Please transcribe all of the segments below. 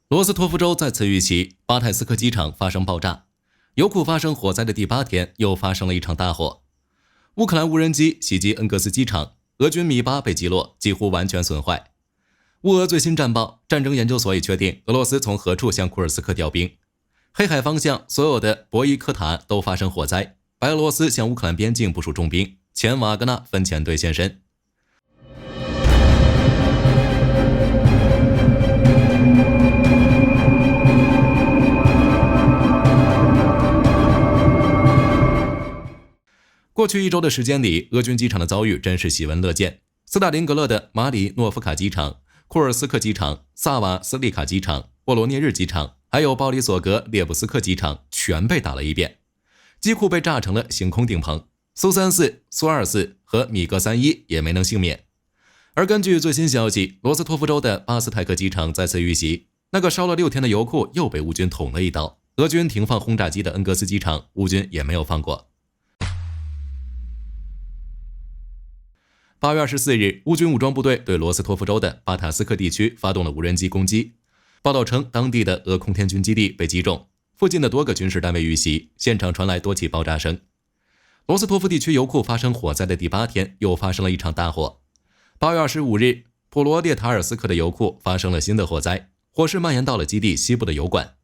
罗斯托夫州再次遇袭，巴泰斯克机场发生爆炸。油库发生火灾的第8天，又发生了一场大火。乌克兰无人机袭击恩格斯机场，俄军米8被击落，几乎完全损坏。乌俄最新战报，战争研究所已确定俄罗斯从何处向库尔斯克调兵。黑海方向所有的博伊科塔都发生火灾，白俄罗斯向乌克兰边境部署重兵，前瓦格纳分遣队现身。过去1周的时间里，俄军机场的遭遇真是喜闻乐见。斯大林格勒的马里诺夫卡机场、库尔斯克机场、萨瓦斯利卡机场、沃罗涅日机场，还有鲍里索格列布斯克机场全被打了一遍，机库被炸成了星空顶棚，苏34、苏24和米格31也没能幸免。而根据最新消息，罗斯托夫州的巴斯泰克机场再次遇袭，那个烧了6天的油库又被乌军捅了一刀。俄军停放轰炸机的恩格斯机场，乌军也没有放过。8月24日，乌军武装部队对罗斯托夫州的巴塔斯克地区发动了无人机攻击。报道称，当地的俄空天军基地被击中，附近的多个军事单位遇袭，现场传来多起爆炸声。罗斯托夫地区油库发生火灾的第8天，又发生了一场大火。8月25日，普罗列塔尔斯克的油库发生了新的火灾，火势蔓延到了基地西部的油管。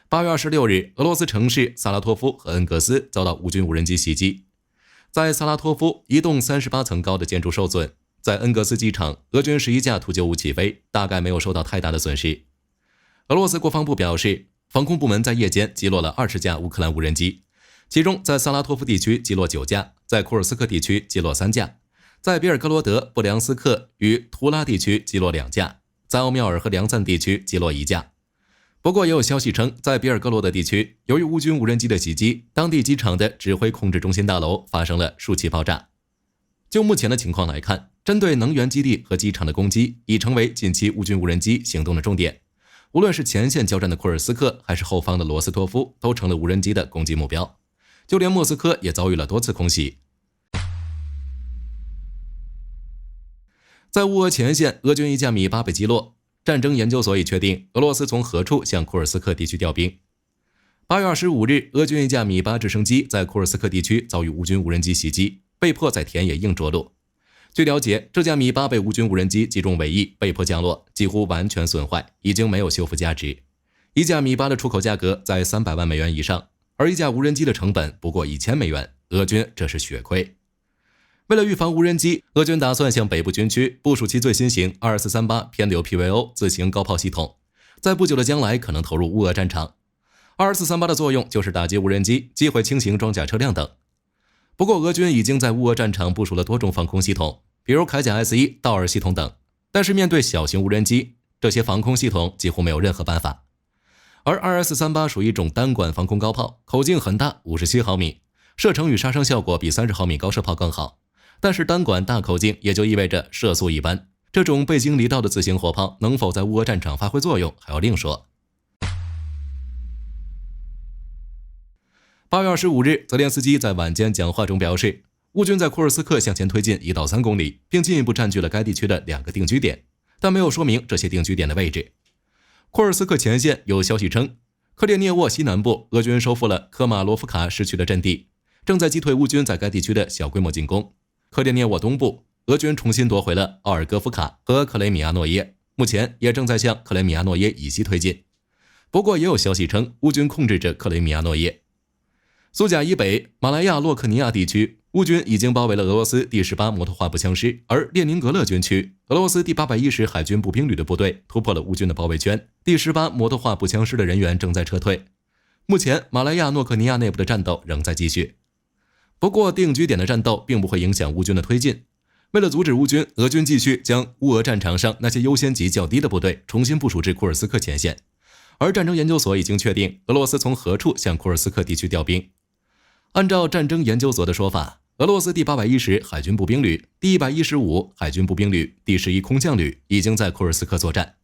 8月26日，俄罗斯城市萨拉托夫和恩格斯遭到乌军无人机袭击。在萨拉托夫，一栋38层高的建筑受损；在恩格斯机场，俄军11架突95起飞，大概没有受到太大的损失。俄罗斯国防部表示，防空部门在夜间击落了20架乌克兰无人机，其中在萨拉托夫地区击落9架，在库尔斯克地区击落3架，在比尔格罗德、布良斯克与图拉地区击落2架，在奥缪尔和梁赞地区击落1架。不过也有消息称，在比尔格罗德地区，由于乌军无人机的袭击，当地机场的指挥控制中心大楼发生了数起爆炸。就目前的情况来看，针对能源基地和机场的攻击已成为近期乌军无人机行动的重点。无论是前线交战的库尔斯克，还是后方的罗斯托夫，都成了无人机的攻击目标。就连莫斯科也遭遇了多次空袭。在乌俄前线，俄军一架米8被击落。战争研究所已确定俄罗斯从何处向库尔斯克地区调兵。8月25日，俄军一架米8直升机在库尔斯克地区遭遇乌军无人机袭击，被迫在田野硬着陆。据了解，这架米8被乌军无人机击中尾翼，被迫降落，几乎完全损坏，已经没有修复价值。一架米8的出口价格在300万美元以上，而一架无人机的成本不过1000美元，俄军这是血亏。为了预防无人机，俄军打算向北部军区部署其最新型2438偏流 PVO 自行高炮系统，在不久的将来可能投入乌俄战场。2438的作用就是打击无人机、击毁轻型装甲车辆等。不过，俄军已经在乌俄战场部署了多种防空系统，比如铠甲 S1、道尔系统等，但是面对小型无人机，这些防空系统几乎没有任何办法。而 2438属于一种单管防空高炮，口径很大，57毫米，射程与杀伤效果比30毫米高射炮更好。但是单管大口径也就意味着射速一般，这种背经离道的自行火炮能否在乌俄战场发挥作用还要另说。8月25日，泽连斯基在晚间讲话中表示，乌军在库尔斯克向前推进1到3公里，并进一步占据了该地区的2个定居点，但没有说明这些定居点的位置。库尔斯克前线有消息称，克列涅沃西南部俄军收复了科马罗夫卡市区的阵地，正在击退乌军在该地区的小规模进攻。克列涅沃东部，俄军重新夺回了奥尔戈夫卡和克雷米亚诺耶，目前也正在向克雷米亚诺耶以西推进。不过也有消息称，乌军控制着克雷米亚诺耶。苏贾以北，马来亚洛克尼亚地区，乌军已经包围了俄罗斯第18摩托化步枪师，而列宁格勒军区，俄罗斯第810海军步兵旅的部队突破了乌军的包围圈，第18摩托化步枪师的人员正在撤退。目前，马来亚诺克尼亚内部的战斗仍在继续。不过，定居点的战斗并不会影响乌军的推进。为了阻止乌军，俄军继续将乌俄战场上那些优先级较低的部队重新部署至库尔斯克前线。而战争研究所已经确定俄罗斯从何处向库尔斯克地区调兵。按照战争研究所的说法，俄罗斯第810海军步兵旅、第115海军步兵旅、第11空降旅已经在库尔斯克作战。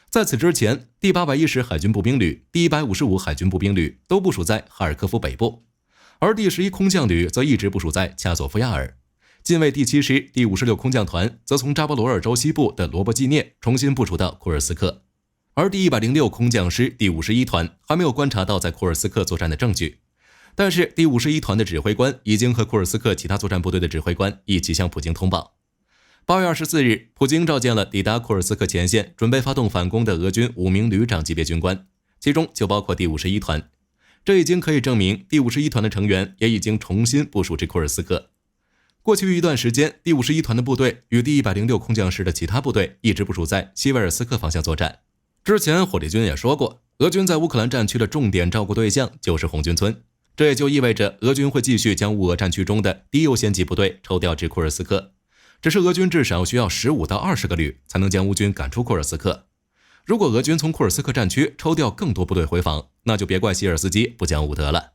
在此之前，第810海军步兵旅、第155海军步兵旅都部署在哈尔科夫北部。而第11空降旅则一直部署在恰索夫亚尔，近卫第7师第56空降团则从扎波罗尔州西部的罗伯季涅重新部署到库尔斯克。而第106空降师第51团还没有观察到在库尔斯克作战的证据，但是第51团的指挥官已经和库尔斯克其他作战部队的指挥官一起向普京通报。8月24日，普京召见了抵达库尔斯克前线准备发动反攻的俄军5名旅长级别军官，其中就包括第51团。这已经可以证明第51团的成员也已经重新部署至库尔斯克。过去一段时间，第51团的部队与第106空降师的其他部队一直部署在西维尔斯克方向作战。之前火力军也说过，俄军在乌克兰战区的重点照顾对象就是红军村，这也就意味着俄军会继续将乌俄战区中的低优先级部队抽调至库尔斯克。只是俄军至少需要15到20个旅才能将乌军赶出库尔斯克。如果俄军从库尔斯克战区抽调更多部队回防，那就别怪希尔斯基不讲武德了。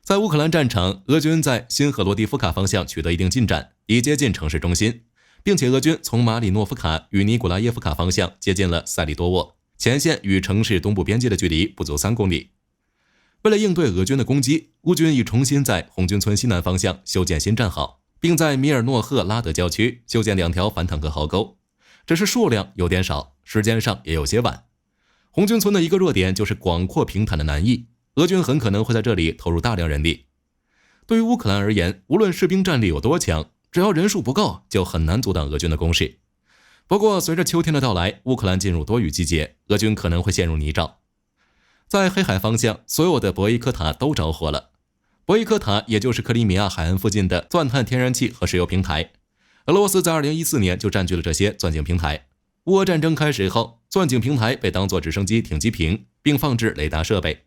在乌克兰战场，俄军在新赫罗迪夫卡方向取得一定进展，已接近城市中心，并且俄军从马里诺夫卡与尼古拉耶夫卡方向接近了塞里多沃，前线与城市东部边界的距离不足3公里。为了应对俄军的攻击，乌军已重新在红军村西南方向修建新战壕，并在米尔诺赫拉德郊区修建2条反坦克壕沟，只是数量有点少，时间上也有些晚。红军村的一个弱点就是广阔平坦的南翼，俄军很可能会在这里投入大量人力。对于乌克兰而言，无论士兵战力有多强，只要人数不够，就很难阻挡俄军的攻势。不过随着秋天的到来，乌克兰进入多雨季节，俄军可能会陷入泥沼。在黑海方向，所有的博伊科塔都着火了。博伊科塔也就是克里米亚海岸附近的钻探天然气和石油平台，俄罗斯在2014年就占据了这些钻井平台。乌俄战争开始后，钻井平台被当作直升机挺击坪，并放置雷达设备。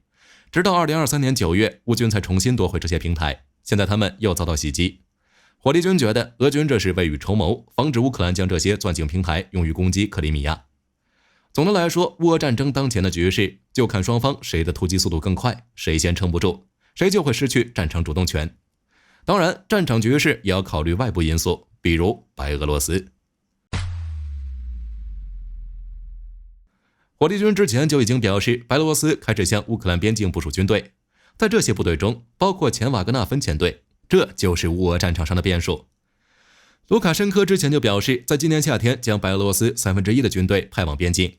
直到2023年9月，乌军才重新夺回这些平台，现在他们又遭到袭击。火力军觉得俄军这是未雨绸缪，防止乌克兰将这些钻井平台用于攻击克里米亚。总的来说，乌俄战争当前的局势，就看双方谁的突击速度更快，谁先撑不住，谁就会失去战场主动权。当然，战场局势也要考虑外部因素，比如白俄罗斯。火力军之前就已经表示，白俄罗斯开始向乌克兰边境部署军队，在这些部队中包括前瓦格纳分遣队，这就是乌俄战场上的变数。卢卡申科之前就表示，在今年夏天将白俄罗斯1/3的军队派往边境。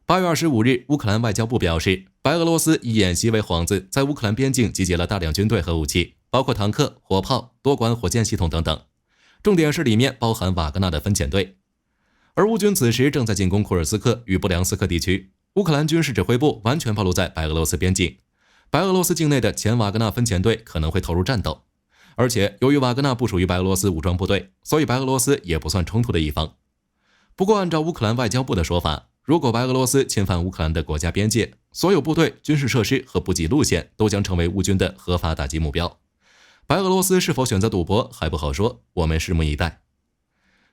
8月25日，乌克兰外交部表示，白俄罗斯以演习为幌子，在乌克兰边境集结了大量军队和武器，包括坦克、火炮、多管火箭系统等等，重点是里面包含瓦格纳的分遣队。而乌军此时正在进攻库尔斯克与布良斯克地区，乌克兰军事指挥部完全暴露在白俄罗斯边境，白俄罗斯境内的前瓦格纳分遣队可能会投入战斗。而且由于瓦格纳部属于白俄罗斯武装部队，所以白俄罗斯也不算冲突的一方。不过按照乌克兰外交部的说法，如果白俄罗斯侵犯乌克兰的国家边界，所有部队、军事设施和补给路线都将成为乌军的合法打击目标。白俄罗斯是否选择赌博还不好说，我们拭目以待。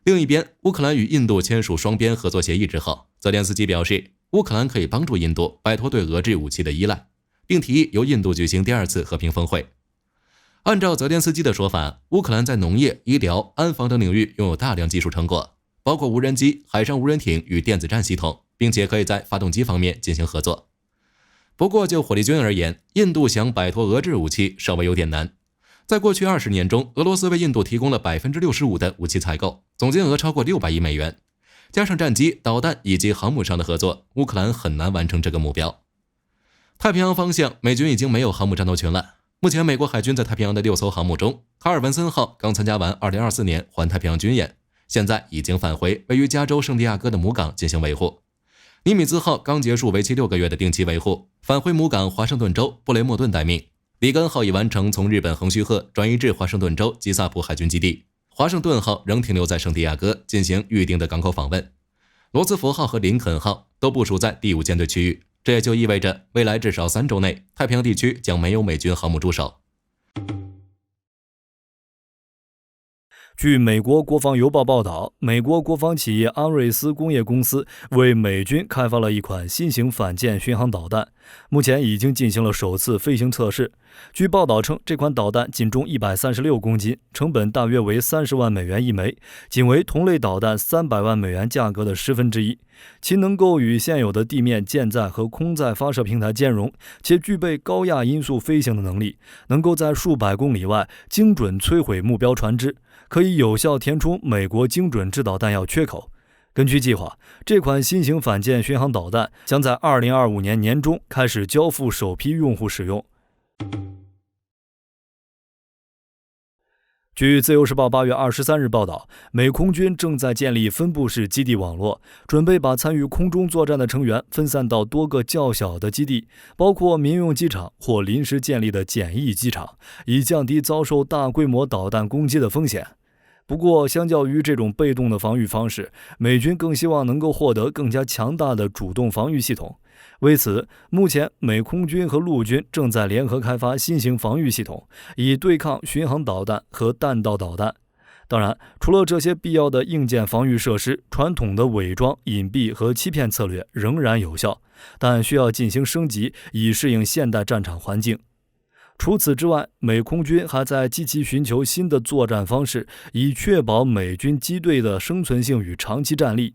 另一边，乌克兰与印度签署双边合作协议之后，泽连斯基表示，乌克兰可以帮助印度摆脱对俄制武器的依赖，并提议由印度举行第2次和平峰会。按照泽连斯基的说法，乌克兰在农业、医疗、安防等领域拥有大量技术成果，包括无人机、海上无人艇与电子战系统，并且可以在发动机方面进行合作。不过就火力军而言，印度想摆脱俄制武器稍微有点难。在过去20年中，俄罗斯为印度提供了 65% 的武器采购，总金额超过600亿美元。加上战机、导弹以及航母上的合作，乌克兰很难完成这个目标。太平洋方向，美军已经没有航母战斗群了。目前美国海军在太平洋的6艘航母中，卡尔文森号刚参加完2024年环太平洋军演，现在已经返回位于加州圣地亚哥的母港进行维护。尼米兹号刚结束为期6个月的定期维护，返回母港华盛顿州布雷默顿待命。里根号已完成从日本横须贺转移至华盛顿州基萨普海军基地，华盛顿号仍停留在圣地亚哥进行预定的港口访问。罗斯福号和林肯号都部署在第5舰队区域，这也就意味着未来至少3周内，太平洋地区将没有美军航母驻守。据美国国防邮报报道，美国国防企业安瑞斯工业公司为美军开发了一款新型反舰巡航导弹，目前已经进行了首次飞行测试。据报道称，这款导弹仅重136公斤，成本大约为30万美元一枚，仅为同类导弹300万美元价格的1/10，其能够与现有的地面舰载和空载发射平台兼容，且具备高亚音速飞行的能力，能够在数百公里外精准摧毁目标船只，可以有效填充美国精准制导弹药缺口。根据计划，这款新型反舰巡航导弹将在2025年年中开始交付首批用户使用。据自由时报8月23日报道，美空军正在建立分布式基地网络，准备把参与空中作战的成员分散到多个较小的基地，包括民用机场或临时建立的简易机场，以降低遭受大规模导弹攻击的风险。不过，相较于这种被动的防御方式，美军更希望能够获得更加强大的主动防御系统。为此，目前美空军和陆军正在联合开发新型防御系统，以对抗巡航导弹和弹道导弹。当然，除了这些必要的硬件防御设施，传统的伪装、隐蔽和欺骗策略仍然有效，但需要进行升级，以适应现代战场环境。除此之外，美空军还在积极寻求新的作战方式，以确保美军机队的生存性与长期战力。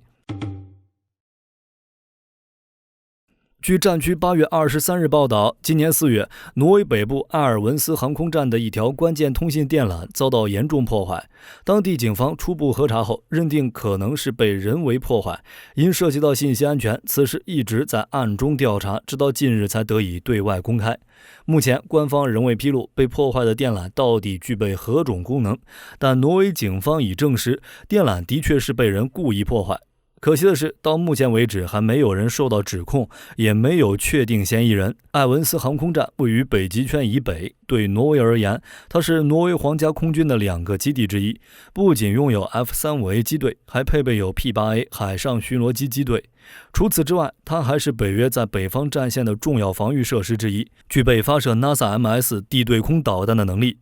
据战区8月23日报道，今年4月，挪威北部埃尔文斯航空站的一条关键通信电缆遭到严重破坏。当地警方初步核查后，认定可能是被人为破坏。因涉及到信息安全，此事一直在暗中调查，直到近日才得以对外公开。目前，官方仍未披露被破坏的电缆到底具备何种功能，但挪威警方已证实，电缆的确是被人故意破坏。可惜的是，到目前为止还没有人受到指控，也没有确定嫌疑人。埃文斯航空站位于北极圈以北，对挪威而言，它是挪威皇家空军的2个基地之一，不仅拥有 F-35A 机队，还配备有 P-8A 海上巡逻机机队。除此之外，它还是北约在北方战线的重要防御设施之一，具备发射 NASA-MS 地对空导弹的能力。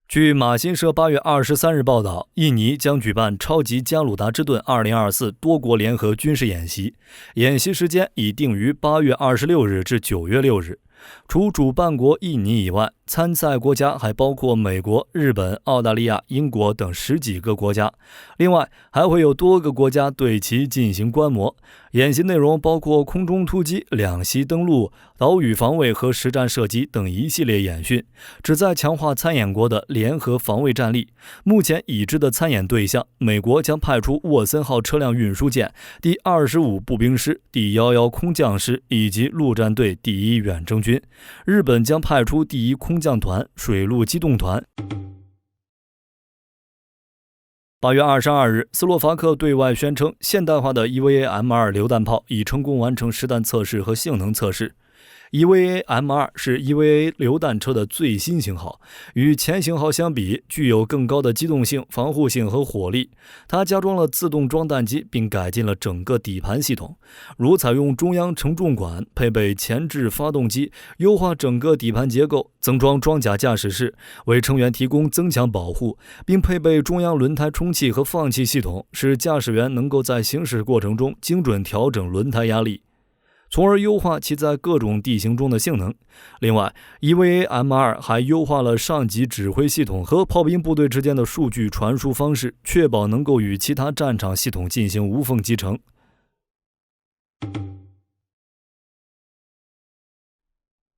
据马新社8月23日报道，印尼将举办超级加鲁达之盾2024多国联合军事演习，演习时间已定于8月26日至9月6日。除主办国印尼以外，参赛国家还包括美国、日本、澳大利亚、英国等10几个国家。另外，还会有多个国家对其进行观摩。演习内容包括空中突击、两栖登陆、岛屿防卫和实战射击等一系列演训，旨在强化参演国的联合防卫战力。目前已知的参演对象，美国将派出沃森号车辆运输舰、第25步兵师、第11空降师以及陆战队第1远征军。日本将派出第1空降团、水陆机动团。8月22日，斯洛伐克对外宣称，现代化的 EVA M2 榴弹炮已成功完成实弹测试和性能测试。EVA M2 是 EVA 榴弹车的最新型号，与前型号相比，具有更高的机动性、防护性和火力。它加装了自动装弹机，并改进了整个底盘系统，如采用中央承重管，配备前置发动机，优化整个底盘结构，增装装甲驾驶室，为成员提供增强保护，并配备中央轮胎充气和放气系统，使驾驶员能够在行驶过程中精准调整轮胎压力，从而优化其在各种地形中的性能。另外 ，EVA M2 还优化了上级指挥系统和炮兵部队之间的数据传输方式，确保能够与其他战场系统进行无缝集成。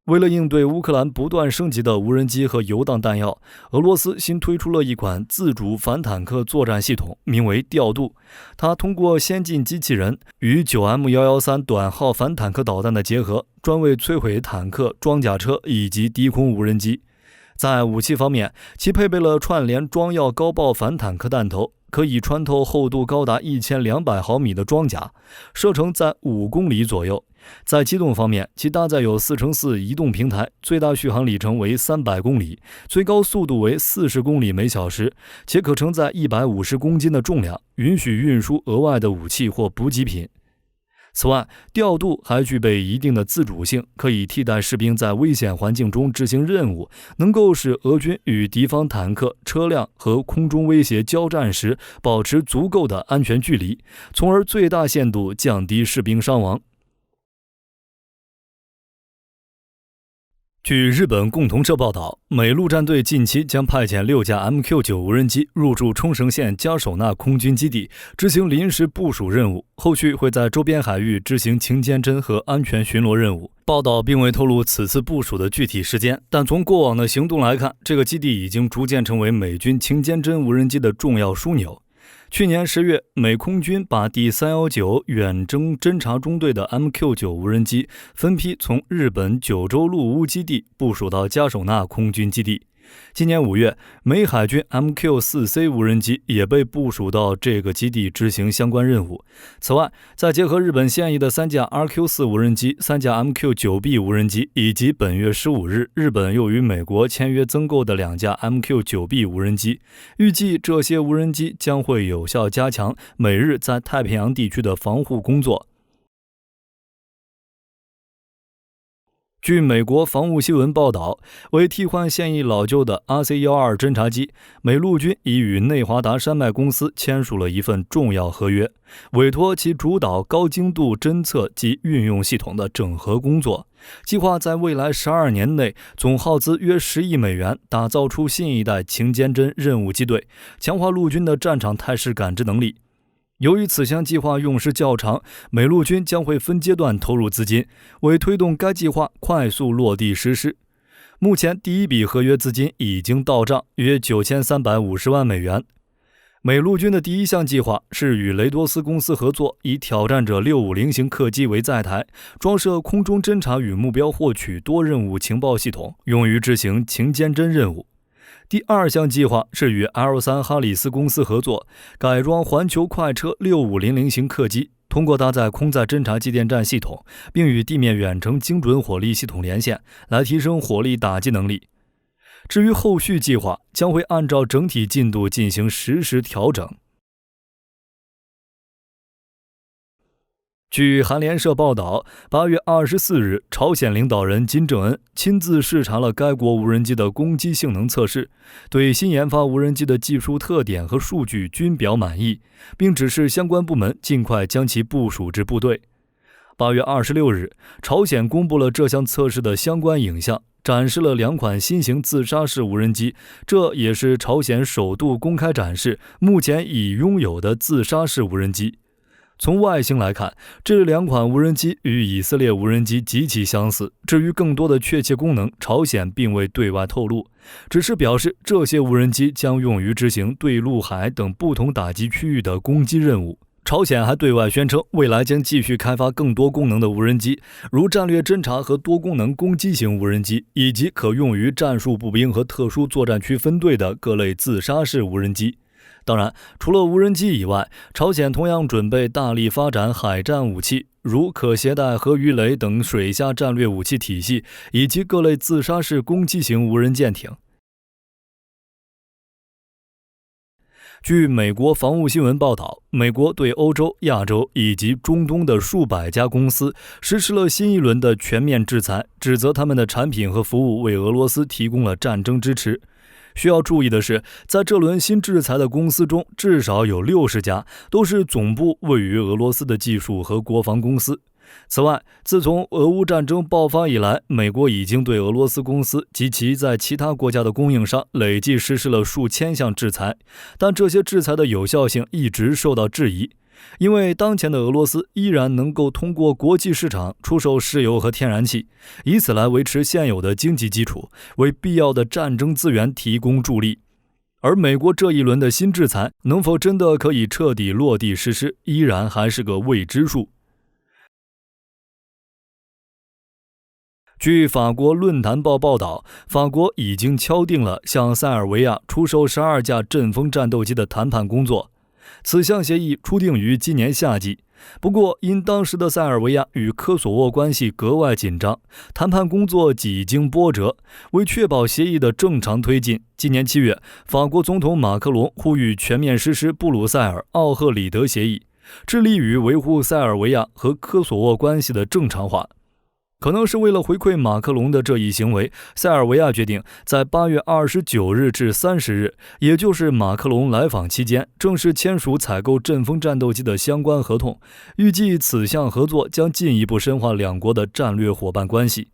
为了应对乌克兰不断升级的无人机和游荡弹药，俄罗斯新推出了一款自主反坦克作战系统，名为调度。它通过先进机器人与 9M113 短号反坦克导弹的结合，专为摧毁坦克、装甲车以及低空无人机。在武器方面，其配备了串联装药高爆反坦克弹头，可以穿透厚度高达1200毫米的装甲，射程在5公里左右。在机动方面，其搭载有 4x4 移动平台，最大续航里程为300公里，最高速度为40公里每小时，且可承载150公斤的重量，允许运输额外的武器或补给品。此外，调度还具备一定的自主性，可以替代士兵在危险环境中执行任务，能够使俄军与敌方坦克、车辆和空中威胁交战时保持足够的安全距离，从而最大限度降低士兵伤亡。据日本共同社报道，美陆战队近期将派遣6架 MQ-9 无人机入驻冲绳县加手纳空军基地，执行临时部署任务，后续会在周边海域执行情监侦和安全巡逻任务。报道并未透露此次部署的具体时间，但从过往的行动来看，这个基地已经逐渐成为美军情监侦无人机的重要枢纽。去年10月，美空军把第319远征侦察中队的 MQ-9 无人机分批从日本九州陆屋基地部署到加手纳空军基地。今年5月，美海军 MQ-4C 无人机也被部署到这个基地执行相关任务。此外，再结合日本现役的3架 RQ-4 无人机、3架 MQ-9B 无人机，以及本月15日日本又与美国签约增购的2架 MQ-9B 无人机，预计这些无人机将会有效加强美日在太平洋地区的防护工作。据美国防务新闻报道，为替换现役老旧的 RC-12侦察机，美陆军已与内华达山脉公司签署了一份重要合约，委托其主导高精度侦测及运用系统的整合工作，计划在未来12年内总耗资约10亿美元，打造出新一代情监侦任务机队，强化陆军的战场态势感知能力。由于此项计划用时较长，美陆军将会分阶段投入资金，为推动该计划快速落地实施。目前第一笔合约资金已经到账，约9350万美元。美陆军的第一项计划是与雷多斯公司合作，以挑战者650型客机为载台，装设空中侦察与目标获取多任务情报系统，用于执行情监侦任务。第二项计划是与 L3 哈里斯公司合作，改装环球快车6500型客机，通过搭载空载侦察机电站系统，并与地面远程精准火力系统连线，来提升火力打击能力。至于后续计划，将会按照整体进度进行实时调整。据韩联社报道，8月24日，朝鲜领导人金正恩亲自视察了该国无人机的攻击性能测试，对新研发无人机的技术特点和数据均表满意，并指示相关部门尽快将其部署至部队。8月26日，朝鲜公布了这项测试的相关影像，展示了2款新型自杀式无人机，这也是朝鲜首度公开展示目前已拥有的自杀式无人机。从外形来看，这2款无人机与以色列无人机极其相似，至于更多的确切功能，朝鲜并未对外透露，只是表示这些无人机将用于执行对陆海等不同打击区域的攻击任务。朝鲜还对外宣称，未来将继续开发更多功能的无人机，如战略侦察和多功能攻击型无人机，以及可用于战术步兵和特殊作战区分队的各类自杀式无人机。当然，除了无人机以外，朝鲜同样准备大力发展海战武器，如可携带核鱼雷等水下战略武器体系，以及各类自杀式攻击型无人舰艇。据美国防务新闻报道，美国对欧洲、亚洲以及中东的数百家公司实施了新一轮的全面制裁，指责他们的产品和服务为俄罗斯提供了战争支持。需要注意的是，在这轮新制裁的公司中，至少有60家都是总部位于俄罗斯的技术和国防公司。此外，自从俄乌战争爆发以来，美国已经对俄罗斯公司及其在其他国家的供应商累计实施了数千项制裁，但这些制裁的有效性一直受到质疑。因为当前的俄罗斯依然能够通过国际市场出售石油和天然气，以此来维持现有的经济基础，为必要的战争资源提供助力。而美国这一轮的新制裁能否真的可以彻底落地实施，依然还是个未知数。据法国论坛报报道，法国已经敲定了向塞尔维亚出售12架阵风战斗机的谈判工作。此项协议初定于今年夏季，不过因当时的塞尔维亚与科索沃关系格外紧张，谈判工作几经波折。为确保协议的正常推进，今年7月，法国总统马克龙呼吁全面实施布鲁塞尔奥赫里德协议，致力于维护塞尔维亚和科索沃关系的正常化。可能是为了回馈马克龙的这一行为，塞尔维亚决定在8月29日至30日，也就是马克龙来访期间，正式签署采购阵风战斗机的相关合同。预计此项合作将进一步深化两国的战略伙伴关系。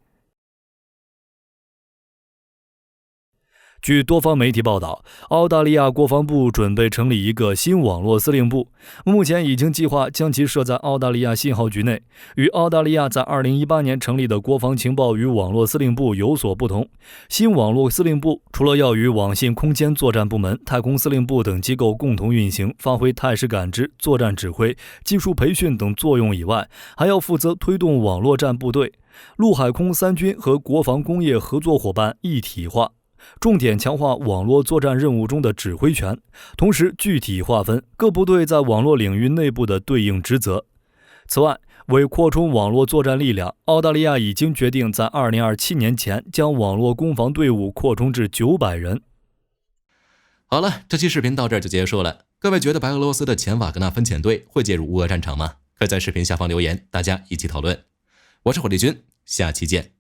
据多方媒体报道，澳大利亚国防部准备成立一个新网络司令部，目前已经计划将其设在澳大利亚信号局内。与澳大利亚在2018年成立的国防情报与网络司令部有所不同，新网络司令部除了要与网信空间作战部门、太空司令部等机构共同运行，发挥态势感知、作战指挥、技术培训等作用以外，还要负责推动网络战部队、陆海空三军和国防工业合作伙伴一体化，重点强化网络作战任务中的指挥权，同时具体划分各部队在网络领域内部的对应职责。此外，为扩充网络作战力量，澳大利亚已经决定在2027年前将网络攻防队伍扩充至900人。好了，这期视频到这儿就结束了。各位觉得白俄罗斯的前瓦格纳分遣队会介入乌俄战场吗？可以在视频下方留言，大家一起讨论。我是火力军，下期见。